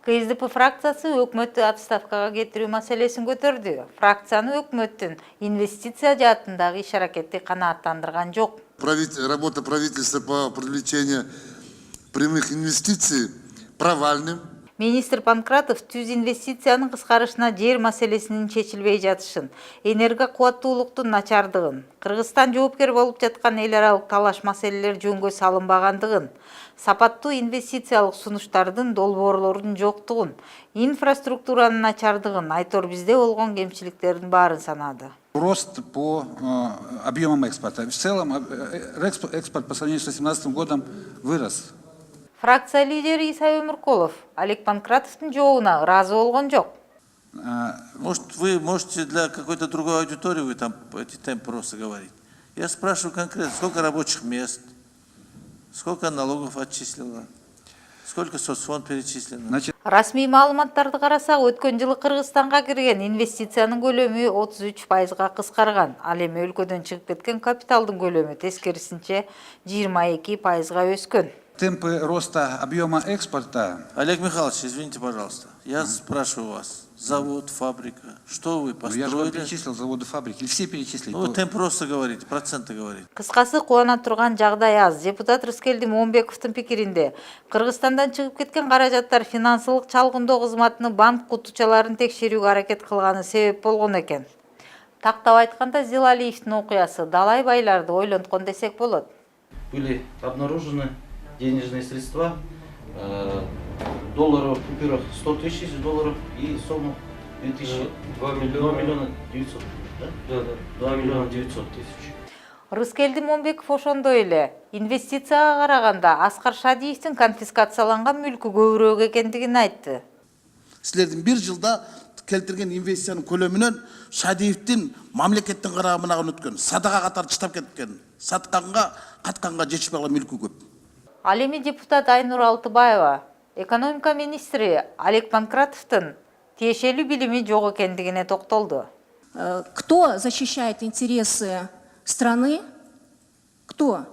КСДП фракциясы өкмөттү отставкага кетирүү маселесин көтөрдү. Фракцияны өкмөттүн инвестиция жаатындагы иш-аракети канааттандырган жок. Работа правительства по привлечению прямых инвестиций провальным. Министр Панкратов түз инвестициянын кыскарышына жер маселесинин чечилбей жатышын, энерго кубаттуулуктун начардыгын, Кыргызстан жоопкер болуп жаткан эл аралык талаш маселелер жөнгө салынбагандыгын, сапаттуу инвестициялык сунуштардын долбоорлорунун жоктугун, инфраструктуранын начардыгын, айтор бизде болгон кемчиликтердин баарын санады. Рост по объемам экспорта. В целом экспорт по сравнению с 2018 годом вырос. Фракция лидери Иса Өмүркулов Олег Панкратовдун жообуна ыраазы болгон жок. Может, вы можете для какой-то другой аудитории вы там эти темпы просто говорить. Я спрашиваю конкретно, сколько рабочих мест, сколько налогов отчислено, сколько соцфонд перечислено. Расмий маалыматтарды карасак, өткөн жылы Кыргызстанга кирген инвестициянын көлөмү 33%га кыскарган. Ал эми өлкөдөн чыгып кеткен капиталдын көлөмү тескерисинче 22%га өскөн. Темпы роста объема экспорта. Олег Михайлович, извините, пожалуйста, я спрашиваю вас, завод, фабрика, что вы построили? Я же перечислил заводы, фабрики, или все перечислили? Ну, темп просто говорите, проценты говорите. Кыскасы кубана турган жагдай аз. Депутат Рыскелди Момбековдун пикиринде, Кыргызстандан чыгып кеткен каражаттар финансылык чалгындоо кызматынын банк кутучаларын текшерүүгө аракет кылганы себеп болгон экен. Тактап айтканда Зилалиевдин окуясы далай байларды ойлонткон десек болот. Были обнаружены денежные средства, долларов, купюрах 100 тысяч долларов и сумму 2 миллиона 900. Да? 2 миллиона 900 тысяч. Рыскелди Момбеков ошондой эле инвестицияга караганда Аскар Шадиевдин конфискацияланган мүлкү көбүрөөк экендигин айтты. Силердин бир жылда келтирген инвестициянын көлөмүнөн Шадиевдин мамлекеттин карамагынан өткөн, садага катары чыдап кеткен, сатканга, катканга жетишпей калган мүлкү көп. Ал эми депутат Айнур Алтыбаева экономика министри Олег Панкратовдун тиешелүү билими жок экендигине токтолду. Кто защищает интересы страны? Кто?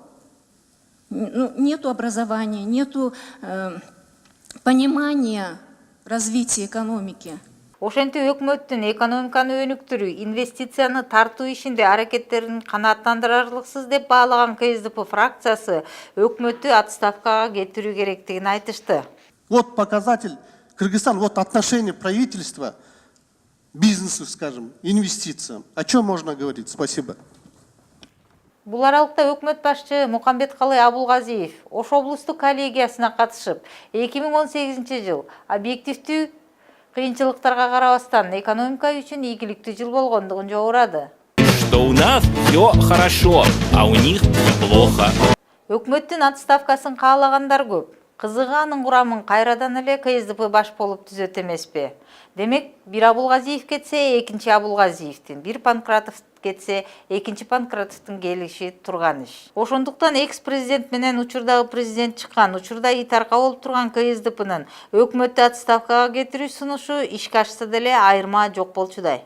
Нету образования, нету понимания развития экономики. Ошентип өкмөттүн экономиканы өнүктүрүү, инвестицияны тартуу ишинде аракеттерин канааттандырарлыксыз деп баалаган КСДП фракциясы өкмөттү отставкага кетирүү керектигин айтышты. Вот показатель Кыргызстан, вот отношение правительства бизнесу, скажем, инвестициям. О чем можно говорить? Спасибо. Бул аралыкта өкмөт башчы Мукамбеткалый Абулгазиев Ош облустук коллегиясына катышып, 2018 жыл объективдүү кыйынчылыктарга карабастан экономика үчүн ийгиликтүү жыл болгондугун жогурады. Что у нас все хорошо, а у них плохо. Өкмөттүн отставкасын каалагандар көп. Кызыгы анын курамын кайрадан эле КСДП баш болуп түзөт эмеспи. Демек, бир Абулгазиев кетсе, экинчи Абулгазиевдин, бир Панкратов кетсе, экинчи Панкратовдун келиши турган иш. Ошондуктан экс-президент менен учурдагы президент чыккан, учурда итарка болуп турган КСДПнын өкмөттү отставкага кетирүү сунушу ишке ашса деле айырма жок болчудай.